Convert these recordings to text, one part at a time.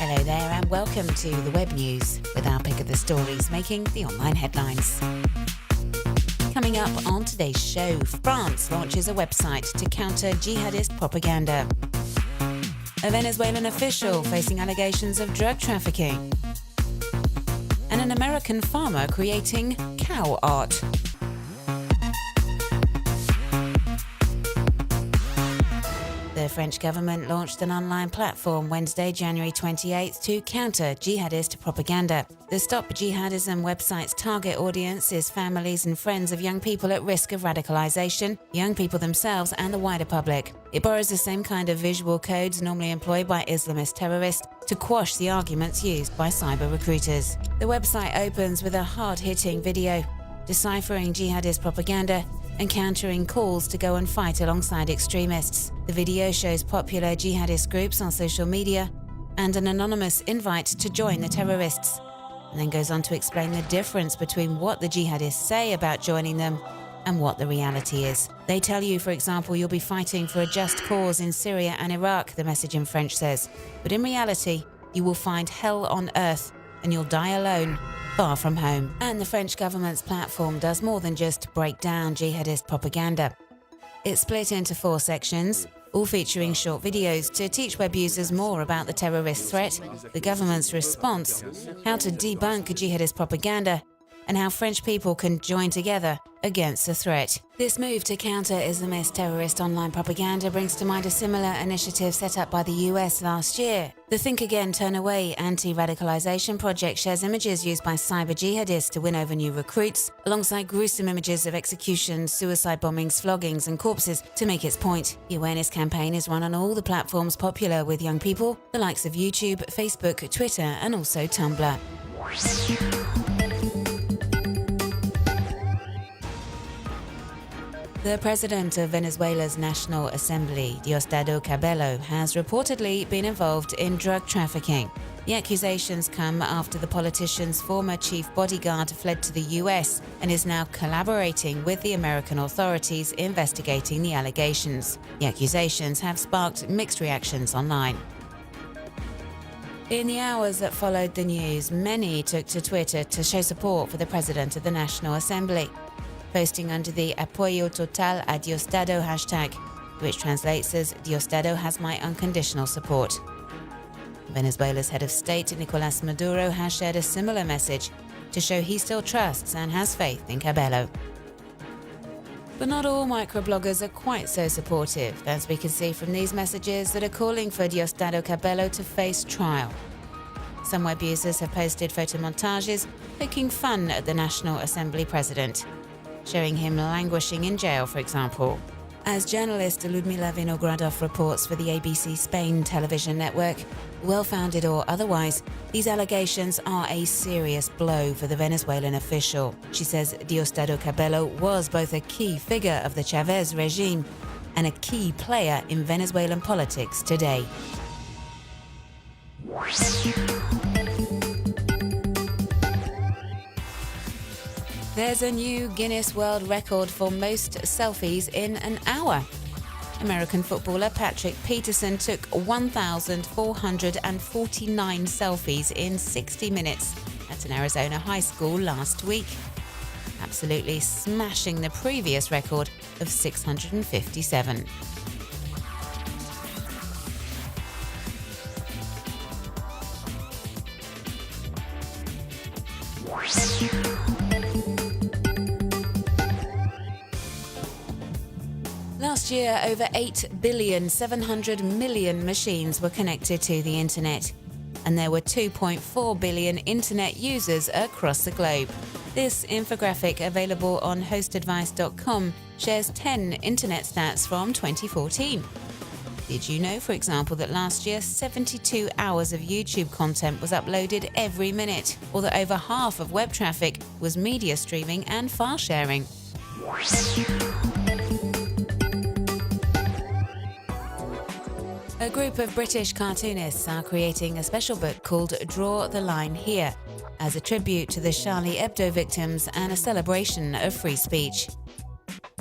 Hello there and welcome to the Web News with our pick of the stories making the online headlines. Coming up on today's show, France launches a website to counter jihadist propaganda. A Venezuelan official facing allegations of drug trafficking. And an American farmer creating cow art. The French government launched an online platform Wednesday, January 28th to counter jihadist propaganda. The Stop Jihadism website's target audience is families and friends of young people at risk of radicalization, young people themselves and the wider public. It borrows the same kind of visual codes normally employed by Islamist terrorists to quash the arguments used by cyber recruiters. The website opens with a hard-hitting video deciphering jihadist propaganda and countering calls to go and fight alongside extremists. The video shows popular jihadist groups on social media and an anonymous invite to join the terrorists, and then goes on to explain the difference between what the jihadists say about joining them and what the reality is. They tell you, for example, you'll be fighting for a just cause in Syria and Iraq, the message in French says. But in reality, you will find hell on earth and you'll die alone, far from home. And the French government's platform does more than just break down jihadist propaganda. It's split into 4 sections, all featuring short videos to teach web users more about the terrorist threat, the government's response, how to debunk jihadist propaganda, and how French people can join together against the threat. This move to counter Islamist terrorist online propaganda brings to mind a similar initiative set up by the US last year. The Think Again, Turn Away anti-radicalization project shares images used by cyber jihadists to win over new recruits, alongside gruesome images of executions, suicide bombings, floggings and corpses to make its point. The awareness campaign is run on all the platforms popular with young people, the likes of YouTube, Facebook, Twitter and also Tumblr. The president of Venezuela's National Assembly, Diosdado Cabello, has reportedly been involved in drug trafficking. The accusations come after the politician's former chief bodyguard fled to the US and is now collaborating with the American authorities investigating the allegations. The accusations have sparked mixed reactions online. In the hours that followed the news, many took to Twitter to show support for the president of the National Assembly, posting under the Apoyo Total a Diosdado hashtag, which translates as Diosdado has my unconditional support. Venezuela's head of state, Nicolás Maduro, has shared a similar message to show he still trusts and has faith in Cabello. But not all microbloggers are quite so supportive, as we can see from these messages that are calling for Diosdado Cabello to face trial. Some web users have posted photomontages poking fun at the National Assembly president, showing him languishing in jail, for example. As journalist Ludmila Vinogradov reports for the ABC Spain television network, well-founded or otherwise, these allegations are a serious blow for the Venezuelan official. She says Diosdado Cabello was both a key figure of the Chavez regime and a key player in Venezuelan politics today. There's a new Guinness World Record for most selfies in an hour. American footballer Patrick Peterson took 1,449 selfies in 60 minutes at an Arizona high school last week, absolutely smashing the previous record of 657. Last year, over 8,700,000,000 machines were connected to the internet, and there were 2.4 billion internet users across the globe. This infographic, available on hostadvice.com, shares 10 internet stats from 2014. Did you know, for example, that last year 72 hours of YouTube content was uploaded every minute, or that over half of web traffic was media streaming and file sharing? A group of British cartoonists are creating a special book called Draw the Line Here, as a tribute to the Charlie Hebdo victims and a celebration of free speech.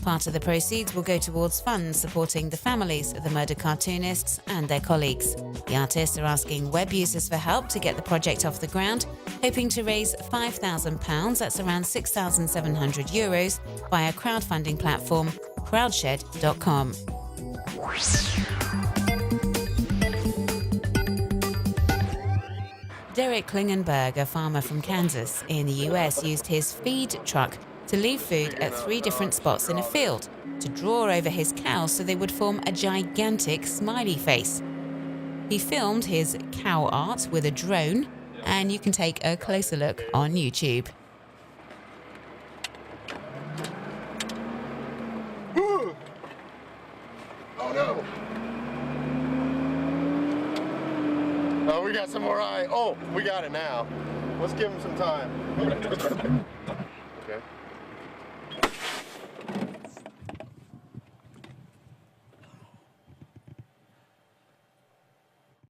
Part of the proceeds will go towards funds supporting the families of the murdered cartoonists and their colleagues. The artists are asking web users for help to get the project off the ground, hoping to raise £5,000, that's around €6,700, via crowdfunding platform crowdshed.com. Derek Klingenberg, a farmer from Kansas in the US, used his feed truck to leave food at 3 different spots in a field to draw over his cows so they would form a gigantic smiley face. He filmed his cow art with a drone, and you can take a closer look on YouTube. Ooh. Oh no! Oh, we got some more eye. Oh, we got it now. Let's give him some time.